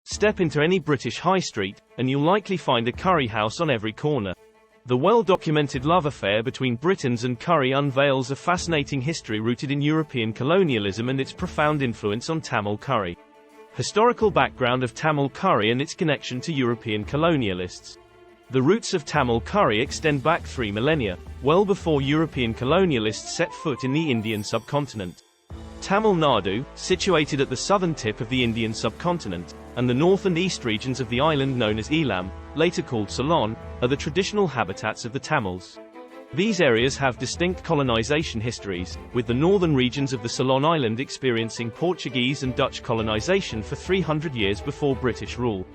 Step into any British high street, and you'll likely find a curry house on every corner. The well-documented love affair between Britons and curry unveils a fascinating history rooted in European colonialism and its profound influence on Tamil curry. Historical background of Tamil curry and its connection to European colonialists. The roots of Tamil curry extend back 3 millennia, well before European colonialists set foot in the Indian subcontinent. Tamil Nadu, situated at the southern tip of the Indian subcontinent, and the north and east regions of the island known as Elam, later called Ceylon, are the traditional habitats of the Tamils. These areas have distinct colonization histories, with the northern regions of the Ceylon island experiencing Portuguese and Dutch colonization for 300 years before British rule.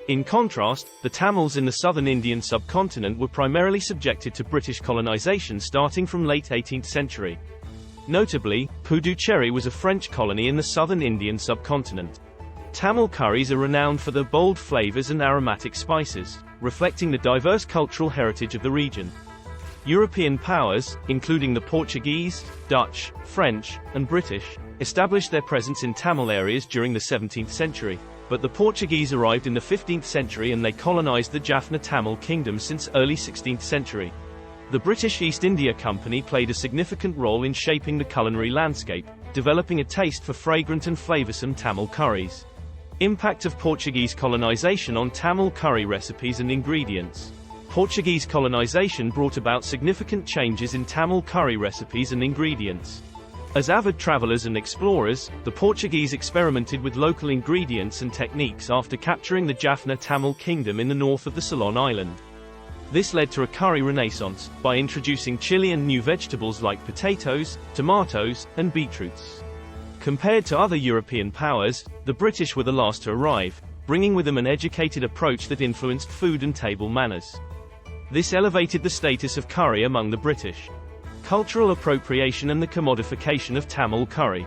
In contrast, the Tamils in the southern Indian subcontinent were primarily subjected to British colonization starting from late 18th century. Notably, Puducherry was a French colony in the southern Indian subcontinent. Tamil curries are renowned for their bold flavors and aromatic spices, reflecting the diverse cultural heritage of the region. European powers, including the Portuguese, Dutch, French, and British, established their presence in Tamil areas during the 17th century. But the Portuguese arrived in the 15th century and they colonized the Jaffna Tamil Kingdom since early 16th century. The British East India Company played a significant role in shaping the culinary landscape, developing a taste for fragrant and flavorsome Tamil curries. Impact of Portuguese colonization on Tamil curry recipes and ingredients. Portuguese colonization brought about significant changes in Tamil curry recipes and ingredients. As avid travelers and explorers, the Portuguese experimented with local ingredients and techniques after capturing the Jaffna Tamil Kingdom in the north of the Ceylon island. This led to a curry renaissance, by introducing chili and new vegetables like potatoes, tomatoes, and beetroots. Compared to other European powers, the British were the last to arrive, bringing with them an educated approach that influenced food and table manners. This elevated the status of curry among the British. Cultural appropriation and the commodification of Tamil curry.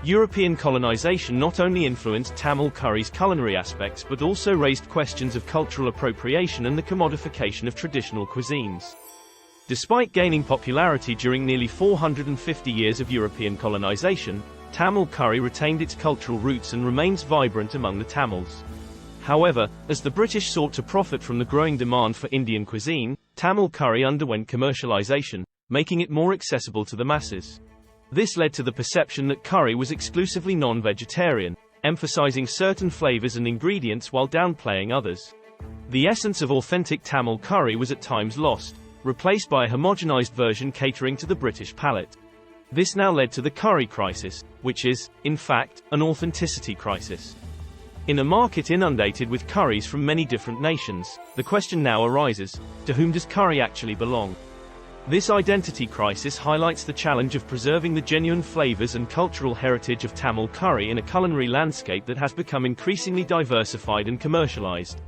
European colonization not only influenced Tamil curry's culinary aspects but also raised questions of cultural appropriation and the commodification of traditional cuisines. Despite gaining popularity during nearly 450 years of European colonization, Tamil curry retained its cultural roots and remains vibrant among the Tamils. However, as the British sought to profit from the growing demand for Indian cuisine, Tamil curry underwent commercialization, making it more accessible to the masses. This led to the perception that curry was exclusively non-vegetarian, emphasizing certain flavors and ingredients while downplaying others. The essence of authentic Tamil curry was at times lost, replaced by a homogenized version catering to the British palate. This now led to the curry crisis, which is, in fact, an authenticity crisis. In a market inundated with curries from many different nations, the question now arises, to whom does curry actually belong? This identity crisis highlights the challenge of preserving the genuine flavors and cultural heritage of Tamil curry in a culinary landscape that has become increasingly diversified and commercialized.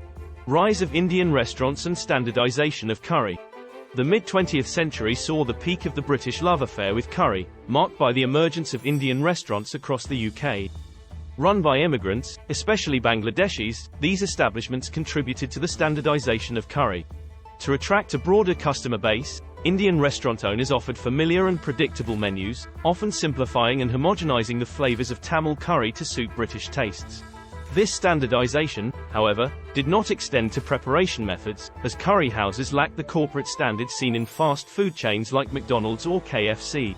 Rise of Indian restaurants and standardization of curry. The mid-20th century saw the peak of the British love affair with curry, marked by the emergence of Indian restaurants across the UK. Run by immigrants, especially Bangladeshis, these establishments contributed to the standardization of curry. To attract a broader customer base, Indian restaurant owners offered familiar and predictable menus, often simplifying and homogenizing the flavors of Tamil curry to suit British tastes. This standardization, however, did not extend to preparation methods, as curry houses lacked the corporate standards seen in fast food chains like McDonald's or KFC.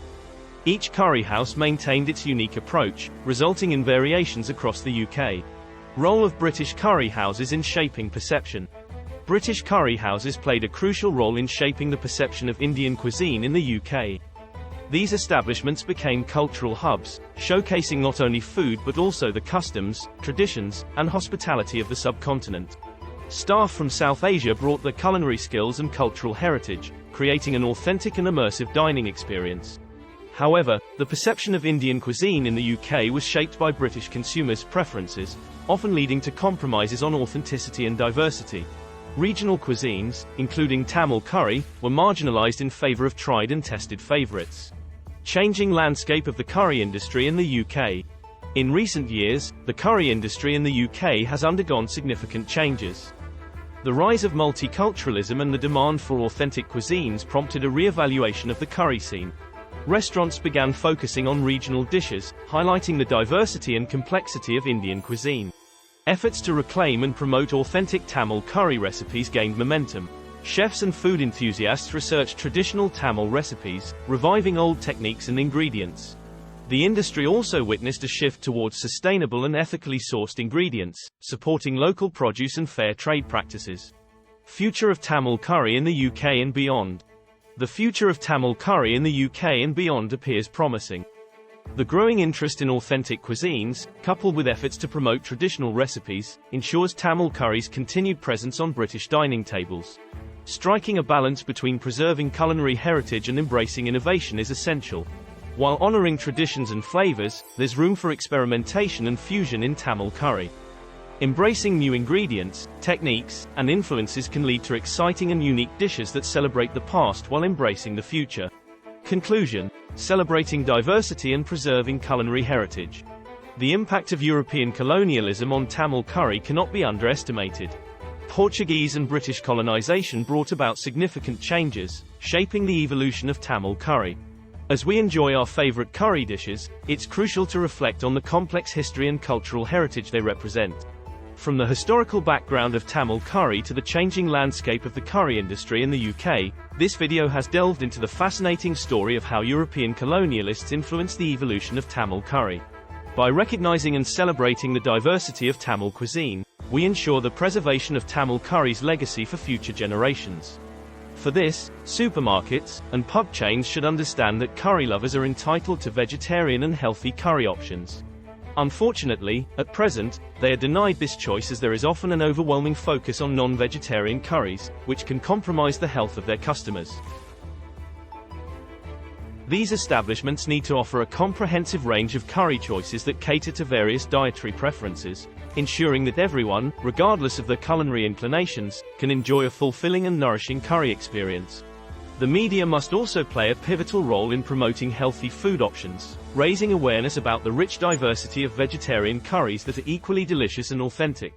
Each curry house maintained its unique approach, resulting in variations across the UK. Role of British curry houses in shaping perception. British curry houses played a crucial role in shaping the perception of Indian cuisine in the UK. These establishments became cultural hubs, showcasing not only food but also the customs, traditions, and hospitality of the subcontinent. Staff from South Asia brought their culinary skills and cultural heritage, creating an authentic and immersive dining experience. However, the perception of Indian cuisine in the UK was shaped by British consumers' preferences, often leading to compromises on authenticity and diversity. Regional cuisines, including Tamil curry, were marginalized in favor of tried and tested favorites. Changing landscape of the curry industry in the UK. In recent years, the curry industry in the UK has undergone significant changes. The rise of multiculturalism and the demand for authentic cuisines prompted a re-evaluation of the curry scene. Restaurants began focusing on regional dishes, highlighting the diversity and complexity of Indian cuisine. Efforts to reclaim and promote authentic Tamil curry recipes gained momentum. Chefs and food enthusiasts researched traditional Tamil recipes, reviving old techniques and ingredients. The industry also witnessed a shift towards sustainable and ethically sourced ingredients, supporting local produce and fair trade practices. Future of Tamil curry in the UK and beyond. The future of Tamil curry in the UK and beyond appears promising. The growing interest in authentic cuisines, coupled with efforts to promote traditional recipes, ensures Tamil curry's continued presence on British dining tables. Striking a balance between preserving culinary heritage and embracing innovation is essential. While honoring traditions and flavors, there's room for experimentation and fusion in Tamil curry. Embracing new ingredients, techniques, and influences can lead to exciting and unique dishes that celebrate the past while embracing the future. Conclusion: celebrating diversity and preserving culinary heritage. The impact of European colonialism on Tamil curry cannot be underestimated. Portuguese and British colonization brought about significant changes, shaping the evolution of Tamil curry. As we enjoy our favorite curry dishes, it's crucial to reflect on the complex history and cultural heritage they represent. From the historical background of Tamil curry to the changing landscape of the curry industry in the UK, this video has delved into the fascinating story of how European colonialists influenced the evolution of Tamil curry. By recognizing and celebrating the diversity of Tamil cuisine, we ensure the preservation of Tamil curry's legacy for future generations. For this, supermarkets and pub chains should understand that curry lovers are entitled to vegetarian and healthy curry options. Unfortunately, at present, they are denied this choice as there is often an overwhelming focus on non-vegetarian curries, which can compromise the health of their customers. These establishments need to offer a comprehensive range of curry choices that cater to various dietary preferences, ensuring that everyone, regardless of their culinary inclinations, can enjoy a fulfilling and nourishing curry experience. The media must also play a pivotal role in promoting healthy food options, raising awareness about the rich diversity of vegetarian curries that are equally delicious and authentic.